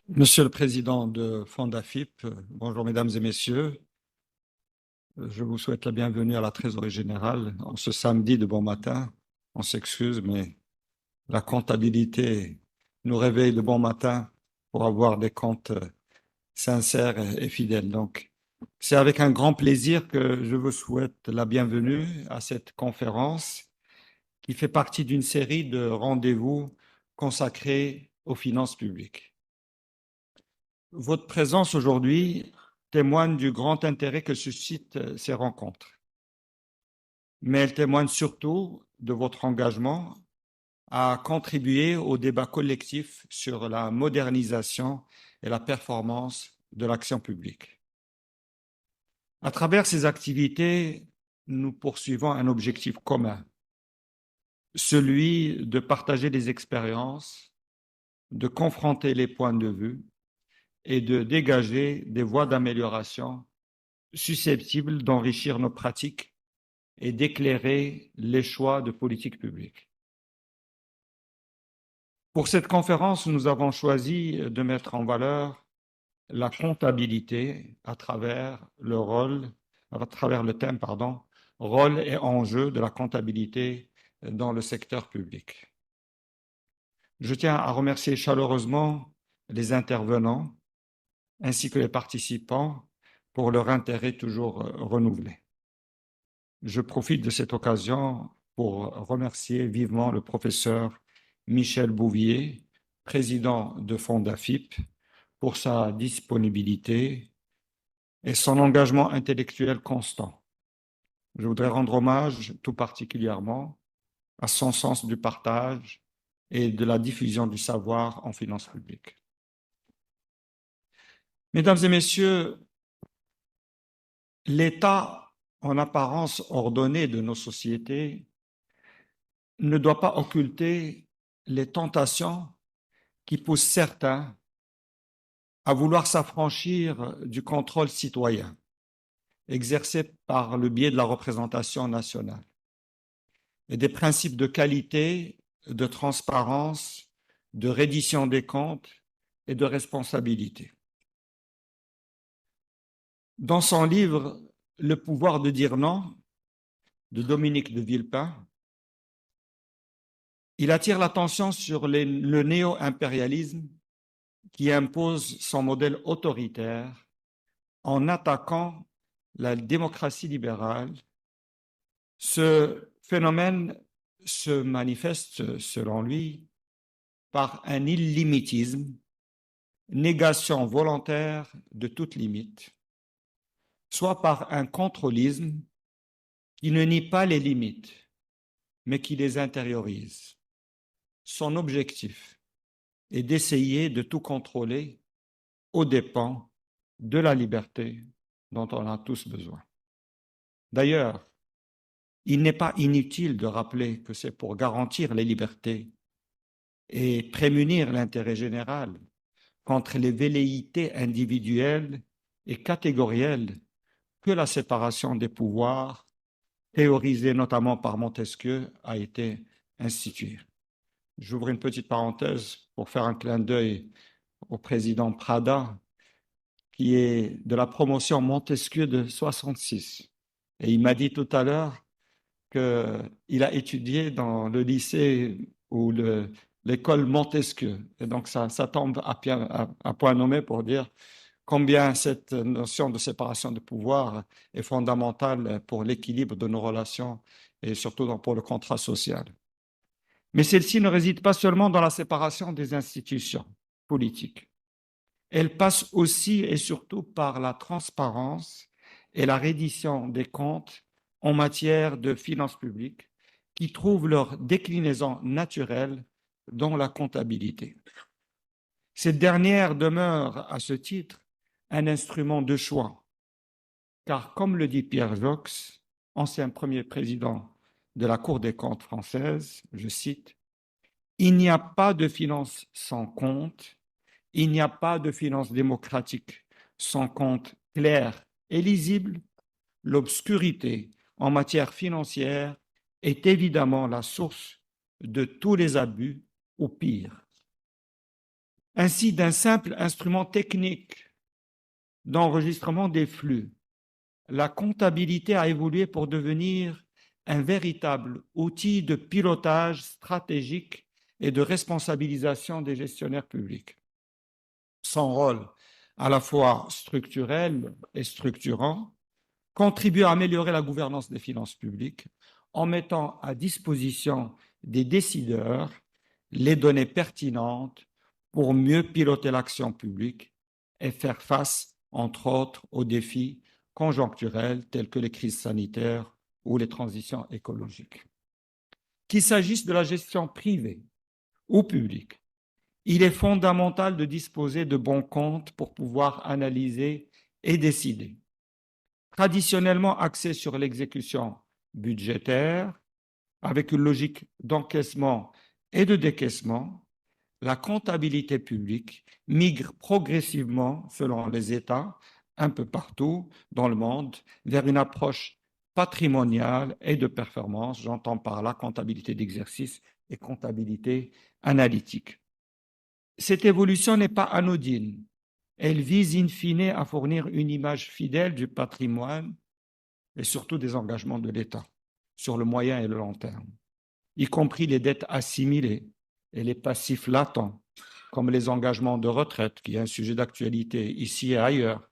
Monsieur le Président de Fondafip, bonjour Mesdames et Messieurs. Je vous souhaite la bienvenue à la Trésorerie Générale en ce samedi de bon matin. On s'excuse, mais la comptabilité nous réveille de bon matin pour avoir des comptes sincères et fidèles. Donc, c'est avec un grand plaisir que je vous souhaite la bienvenue à cette conférence qui fait partie d'une série de rendez-vous consacrés aux finances publiques. Votre présence aujourd'hui témoigne du grand intérêt que suscitent ces rencontres, mais elle témoigne surtout de votre engagement à contribuer au débat collectif sur la modernisation et la performance de l'action publique. À travers ces activités, nous poursuivons un objectif commun, celui de partager des expériences, de confronter les points de vue et de dégager des voies d'amélioration susceptibles d'enrichir nos pratiques et d'éclairer les choix de politique publique. Pour cette conférence, nous avons choisi de mettre en valeur la comptabilité à travers le thème, rôle et enjeux de la comptabilité dans le secteur public. Je tiens à remercier chaleureusement les intervenants ainsi que les participants pour leur intérêt toujours renouvelé. Je profite de cette occasion pour remercier vivement le professeur Michel Bouvier, président de Fondafip, pour sa disponibilité et son engagement intellectuel constant. Je voudrais rendre hommage tout particulièrement à son sens du partage et de la diffusion du savoir en finances publiques. Mesdames et messieurs, l'état en apparence ordonné de nos sociétés ne doit pas occulter les tentations qui poussent certains à vouloir s'affranchir du contrôle citoyen exercé par le biais de la représentation nationale et des principes de qualité, de transparence, de reddition des comptes et de responsabilité. Dans son livre « Le pouvoir de dire non » de Dominique de Villepin, il attire l'attention sur le néo-impérialisme qui impose son modèle autoritaire en attaquant la démocratie libérale. Ce phénomène se manifeste, selon lui, par un illimitisme, négation volontaire de toute limite, soit par un contrôlisme qui ne nie pas les limites, mais qui les intériorise. Son objectif est d'essayer de tout contrôler aux dépens de la liberté dont on a tous besoin. D'ailleurs, il n'est pas inutile de rappeler que c'est pour garantir les libertés et prémunir l'intérêt général contre les velléités individuelles et catégorielles que la séparation des pouvoirs, théorisée notamment par Montesquieu, a été instituée. J'ouvre une petite parenthèse pour faire un clin d'œil au président Prada, qui est de la promotion Montesquieu de 66. Et il m'a dit tout à l'heure qu'il a étudié dans le lycée ou l'école Montesquieu. Et donc, ça tombe à point nommé pour dire combien cette notion de séparation de pouvoir est fondamentale pour l'équilibre de nos relations et surtout pour le contrat social. Mais celle-ci ne réside pas seulement dans la séparation des institutions politiques. Elle passe aussi et surtout par la transparence et la reddition des comptes en matière de finances publiques qui trouvent leur déclinaison naturelle dans la comptabilité. Cette dernière demeure, à ce titre, un instrument de choix, car comme le dit Pierre Jox, ancien premier président de la Cour des comptes française, je cite, « Il n'y a pas de finances sans compte, il n'y a pas de finances démocratiques sans compte clair et lisible. L'obscurité en matière financière est évidemment la source de tous les abus, ou pire. » Ainsi, d'un simple instrument technique d'enregistrement des flux, la comptabilité a évolué pour devenir un véritable outil de pilotage stratégique et de responsabilisation des gestionnaires publics. Son rôle, à la fois structurel et structurant, contribue à améliorer la gouvernance des finances publiques en mettant à disposition des décideurs les données pertinentes pour mieux piloter l'action publique et faire face, entre autres, aux défis conjoncturels tels que les crises sanitaires ou les transitions écologiques. Qu'il s'agisse de la gestion privée ou publique, il est fondamental de disposer de bons comptes pour pouvoir analyser et décider. Traditionnellement axée sur l'exécution budgétaire, avec une logique d'encaissement et de décaissement, la comptabilité publique migre progressivement, selon les États, un peu partout dans le monde, vers une approche patrimoniale et de performance. J'entends par là comptabilité d'exercice et comptabilité analytique. Cette évolution n'est pas anodine. Elle vise in fine à fournir une image fidèle du patrimoine et surtout des engagements de l'État sur le moyen et le long terme, y compris les dettes assimilées et les passifs latents, comme les engagements de retraite, qui est un sujet d'actualité ici et ailleurs.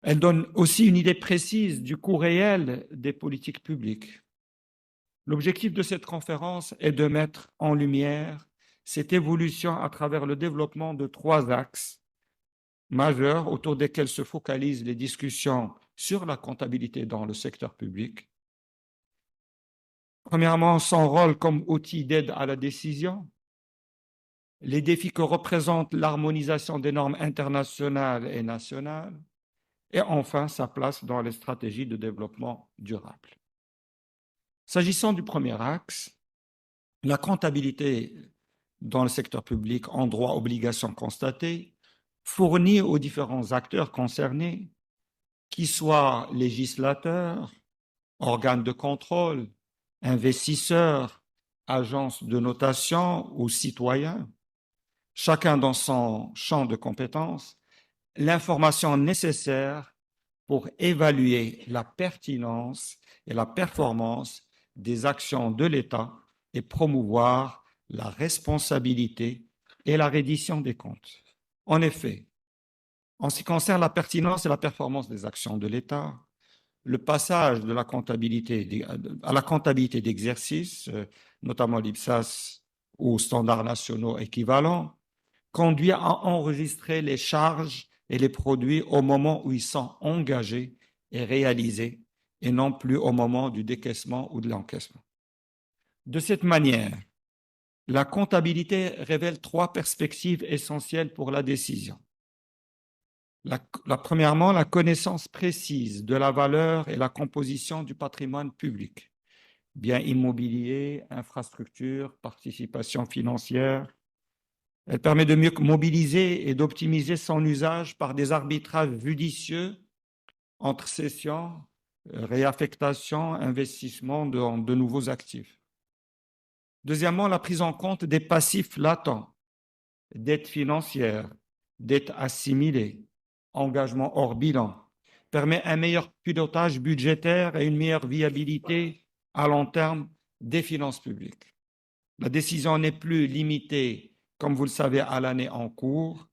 Elle donne aussi une idée précise du coût réel des politiques publiques. L'objectif de cette conférence est de mettre en lumière cette évolution à travers le développement de 3 axes majeurs autour desquels se focalisent les discussions sur la comptabilité dans le secteur public. Premièrement, son rôle comme outil d'aide à la décision, les défis que représente l'harmonisation des normes internationales et nationales, et enfin sa place dans les stratégies de développement durable. S'agissant du premier axe, la comptabilité dans le secteur public en droit obligations constatées fournit aux différents acteurs concernés, qu'ils soient législateurs, organes de contrôle, investisseurs, agences de notation ou citoyens, chacun dans son champ de compétences, l'information nécessaire pour évaluer la pertinence et la performance des actions de l'État et promouvoir la responsabilité et la reddition des comptes. En effet, en ce qui concerne la pertinence et la performance des actions de l'État, le passage de la comptabilité à la comptabilité d'exercice, notamment l'IPSAS ou standards nationaux équivalents, conduit à enregistrer les charges et les produits au moment où ils sont engagés et réalisés, et non plus au moment du décaissement ou de l'encaissement. De cette manière, la comptabilité révèle 3 perspectives essentielles pour la décision. Premièrement, la connaissance précise de la valeur et la composition du patrimoine public, biens immobiliers, infrastructures, participation financière. Elle permet de mieux mobiliser et d'optimiser son usage par des arbitrages judicieux entre cession, réaffectation, investissement de nouveaux actifs. Deuxièmement, la prise en compte des passifs latents, dettes financières, dettes assimilées, engagements hors bilan, permet un meilleur pilotage budgétaire et une meilleure viabilité à long terme des finances publiques. La décision n'est plus limitée, comme vous le savez, à l'année en cours,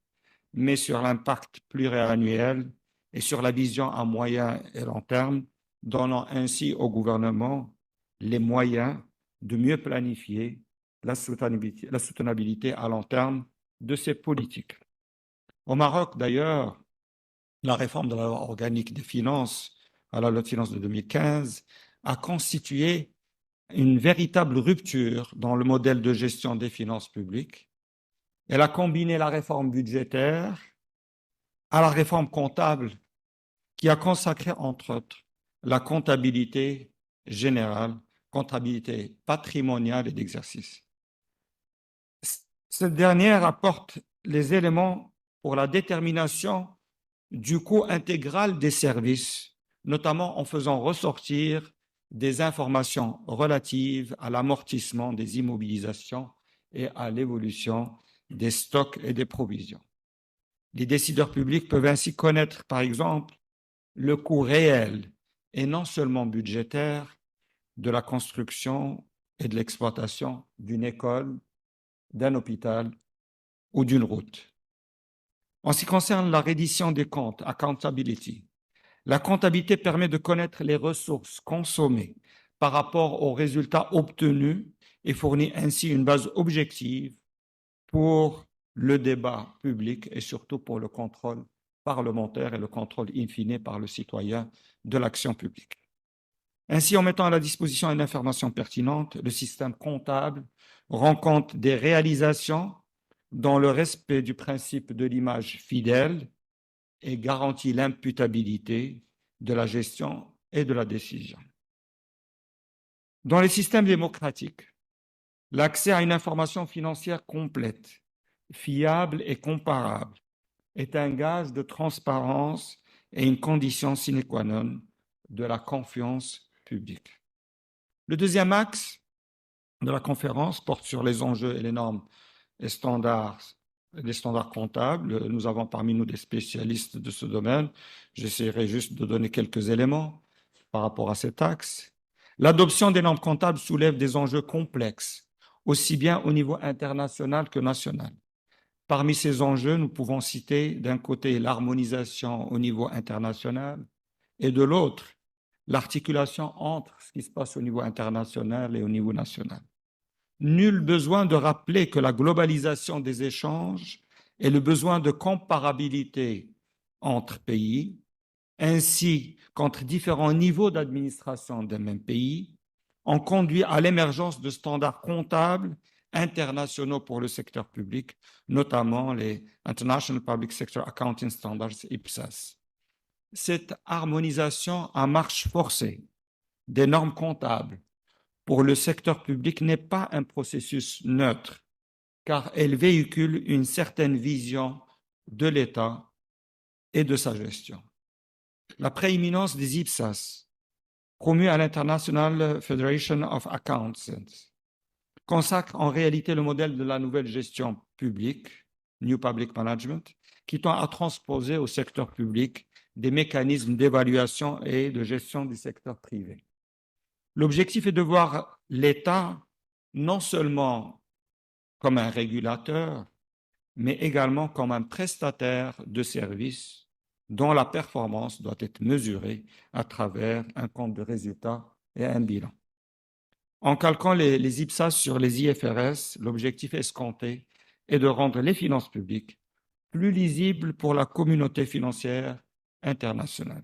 mais sur l'impact pluriannuel et sur la vision à moyen et long terme, donnant ainsi au gouvernement les moyens de mieux planifier la soutenabilité à long terme de ses politiques. Au Maroc, d'ailleurs, la réforme de la loi organique des finances à la loi de finances de 2015 a constitué une véritable rupture dans le modèle de gestion des finances publiques. Elle a combiné la réforme budgétaire à la réforme comptable qui a consacré, entre autres, la comptabilité générale, comptabilité patrimoniale et d'exercice. Cette dernière apporte les éléments pour la détermination du coût intégral des services, notamment en faisant ressortir des informations relatives à l'amortissement des immobilisations et à l'évolution des stocks et des provisions. Les décideurs publics peuvent ainsi connaître, par exemple, le coût réel et non seulement budgétaire de la construction et de l'exploitation d'une école, d'un hôpital ou d'une route. En ce qui concerne la reddition des comptes, accountability, la comptabilité permet de connaître les ressources consommées par rapport aux résultats obtenus et fournit ainsi une base objective pour le débat public et surtout pour le contrôle parlementaire et le contrôle in fine par le citoyen de l'action publique. Ainsi, en mettant à la disposition une information pertinente, le système comptable rend compte des réalisations dans le respect du principe de l'image fidèle et garantit l'imputabilité de la gestion et de la décision. Dans les systèmes démocratiques, l'accès à une information financière complète, fiable et comparable est un gage de transparence et une condition sine qua non de la confiance publique. Le deuxième axe de la conférence porte sur les enjeux et les normes et standards, les standards comptables. Nous avons parmi nous des spécialistes de ce domaine. J'essaierai juste de donner quelques éléments par rapport à cet axe. L'adoption des normes comptables soulève des enjeux complexes, aussi bien au niveau international que national. Parmi ces enjeux, nous pouvons citer d'un côté l'harmonisation au niveau international et de l'autre l'articulation entre ce qui se passe au niveau international et au niveau national. Nul besoin de rappeler que la globalisation des échanges et le besoin de comparabilité entre pays, ainsi qu'entre différents niveaux d'administration d'un même pays, ont conduit à l'émergence de standards comptables internationaux pour le secteur public, notamment les International Public Sector Accounting Standards, IPSAS. Cette harmonisation à marche forcée des normes comptables pour le secteur public n'est pas un processus neutre, car elle véhicule une certaine vision de l'État et de sa gestion. La prééminence des IPSAS, promue à l'International Federation of Accountants, consacre en réalité le modèle de la nouvelle gestion publique, New Public Management, qui tend à transposer au secteur public des mécanismes d'évaluation et de gestion du secteur privé. L'objectif est de voir l'État non seulement comme un régulateur, mais également comme un prestataire de services dont la performance doit être mesurée à travers un compte de résultats et un bilan. En calquant les IPSAS sur les IFRS, l'objectif escompté est de rendre les finances publiques plus lisibles pour la communauté financière internationale.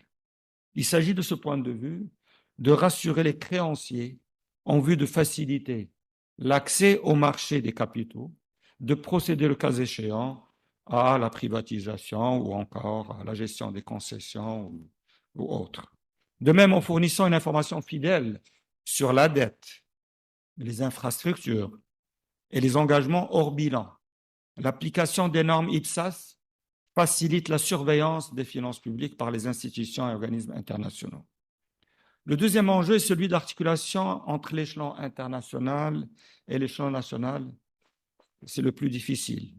Il s'agit de ce point de vue de rassurer les créanciers en vue de faciliter l'accès au marché des capitaux, de procéder le cas échéant à la privatisation ou encore à la gestion des concessions ou autres. De même, en fournissant une information fidèle sur la dette, les infrastructures et les engagements hors bilan, l'application des normes IPSAS facilite la surveillance des finances publiques par les institutions et organismes internationaux. Le deuxième enjeu est celui d'articulation entre l'échelon international et l'échelon national. C'est le plus difficile.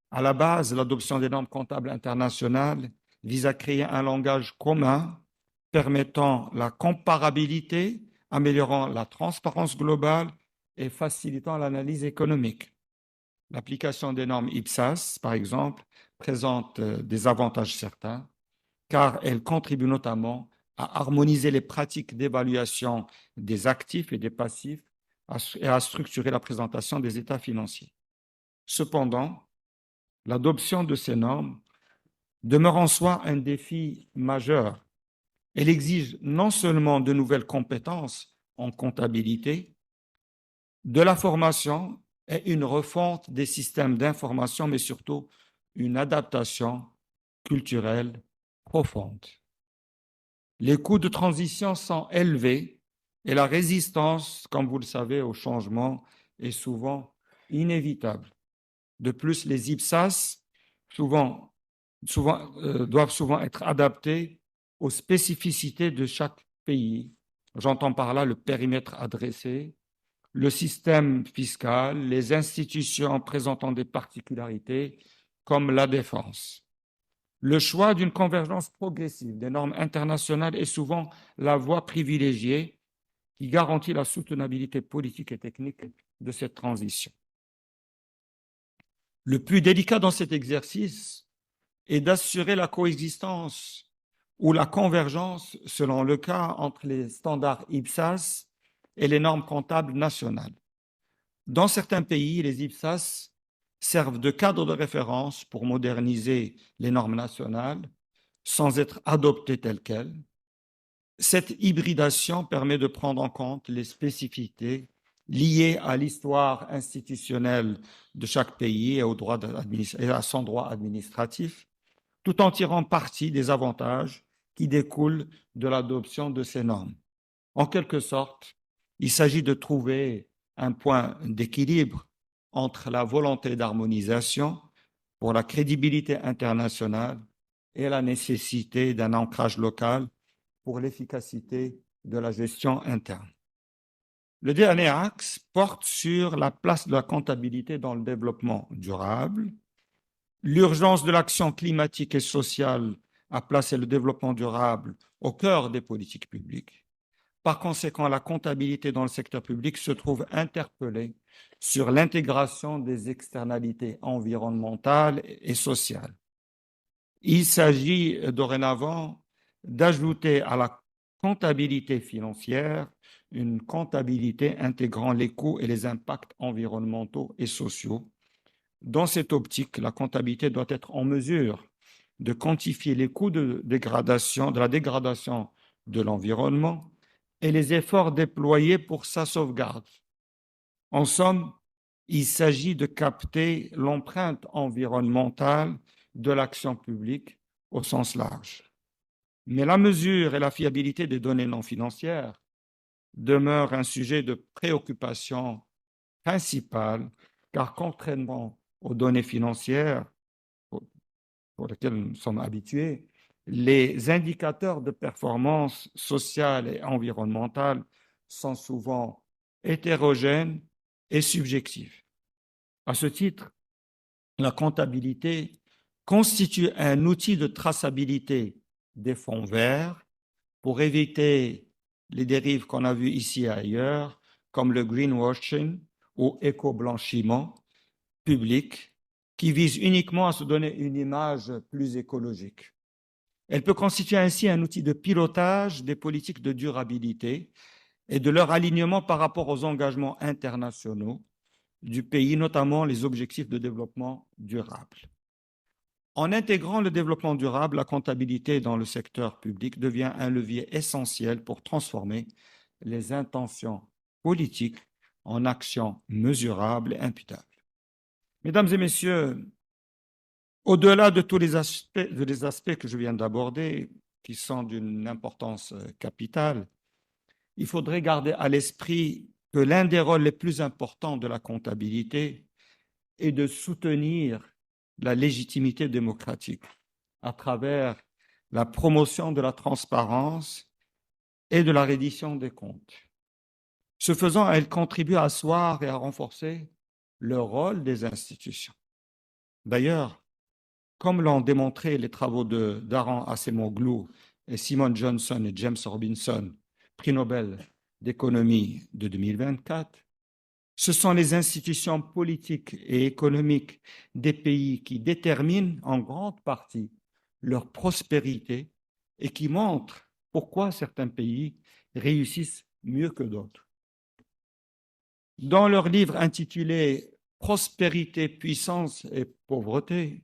À la base, l'adoption des normes comptables internationales vise à créer un langage commun permettant la comparabilité, améliorant la transparence globale et facilitant l'analyse économique. L'application des normes IPSAS, par exemple, présente des avantages certains, car elle contribue notamment à harmoniser les pratiques d'évaluation des actifs et des passifs et à structurer la présentation des états financiers. Cependant, l'adoption de ces normes demeure en soi un défi majeur. Elle exige non seulement de nouvelles compétences en comptabilité, de la formation et une refonte des systèmes d'information, mais surtout une adaptation culturelle profonde. Les coûts de transition sont élevés et la résistance, comme vous le savez, au changement est souvent inévitable. De plus, les IPSAS doivent souvent être adaptés aux spécificités de chaque pays. J'entends par là le périmètre adressé, le système fiscal, les institutions présentant des particularités comme la défense. Le choix d'une convergence progressive des normes internationales est souvent la voie privilégiée qui garantit la soutenabilité politique et technique de cette transition. Le plus délicat dans cet exercice est d'assurer la coexistence ou la convergence, selon le cas, entre les standards IPSAS et les normes comptables nationales. Dans certains pays, les IPSAS servent de cadre de référence pour moderniser les normes nationales sans être adoptées telles quelles. Cette hybridation permet de prendre en compte les spécificités liées à l'histoire institutionnelle de chaque pays et à son droit administratif, tout en tirant parti des avantages qui découlent de l'adoption de ces normes. En quelque sorte, il s'agit de trouver un point d'équilibre entre la volonté d'harmonisation pour la crédibilité internationale et la nécessité d'un ancrage local pour l'efficacité de la gestion interne. Le dernier axe porte sur la place de la comptabilité dans le développement durable. L'urgence de l'action climatique et sociale a placé le développement durable au cœur des politiques publiques. Par conséquent, la comptabilité dans le secteur public se trouve interpellée sur l'intégration des externalités environnementales et sociales. Il s'agit dorénavant d'ajouter à la comptabilité financière une comptabilité intégrant les coûts et les impacts environnementaux et sociaux. Dans cette optique, la comptabilité doit être en mesure de quantifier les coûts de la dégradation de l'environnement et les efforts déployés pour sa sauvegarde. En somme, il s'agit de capter l'empreinte environnementale de l'action publique au sens large. Mais la mesure et la fiabilité des données non financières demeurent un sujet de préoccupation principal, car contrairement aux données financières pour lesquelles nous sommes habitués, les indicateurs de performance sociale et environnementale sont souvent hétérogènes et subjectifs. À ce titre, la comptabilité constitue un outil de traçabilité des fonds verts pour éviter les dérives qu'on a vues ici et ailleurs, comme le greenwashing ou éco-blanchiment public, qui vise uniquement à se donner une image plus écologique. Elle peut constituer ainsi un outil de pilotage des politiques de durabilité et de leur alignement par rapport aux engagements internationaux du pays, notamment les objectifs de développement durable. En intégrant le développement durable, la comptabilité dans le secteur public devient un levier essentiel pour transformer les intentions politiques en actions mesurables et imputables. Mesdames et messieurs, au-delà de tous les aspects que je viens d'aborder, qui sont d'une importance capitale, il faudrait garder à l'esprit que l'un des rôles les plus importants de la comptabilité est de soutenir la légitimité démocratique à travers la promotion de la transparence et de la reddition des comptes. Ce faisant, elle contribue à asseoir et à renforcer le rôle des institutions. D'ailleurs, comme l'ont démontré les travaux de Daron Acemoglu et Simon Johnson et James Robinson, prix Nobel d'économie de 2024, ce sont les institutions politiques et économiques des pays qui déterminent en grande partie leur prospérité et qui montrent pourquoi certains pays réussissent mieux que d'autres. Dans leur livre intitulé « Prospérité, puissance et pauvreté »,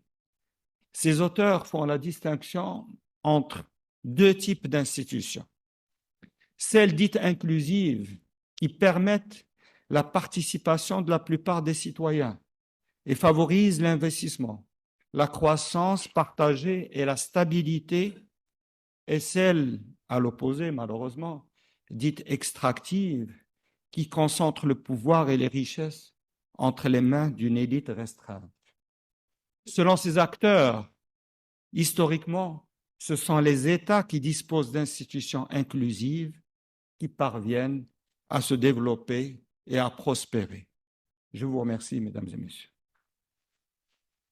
ces auteurs font la distinction entre deux types d'institutions. Celles dites inclusives qui permettent la participation de la plupart des citoyens et favorisent l'investissement, la croissance partagée et la stabilité, et celles, à l'opposé malheureusement, dites extractives, qui concentrent le pouvoir et les richesses entre les mains d'une élite restreinte. Selon ces acteurs, historiquement, ce sont les États qui disposent d'institutions inclusives qui parviennent à se développer et à prospérer. Je vous remercie, mesdames et messieurs.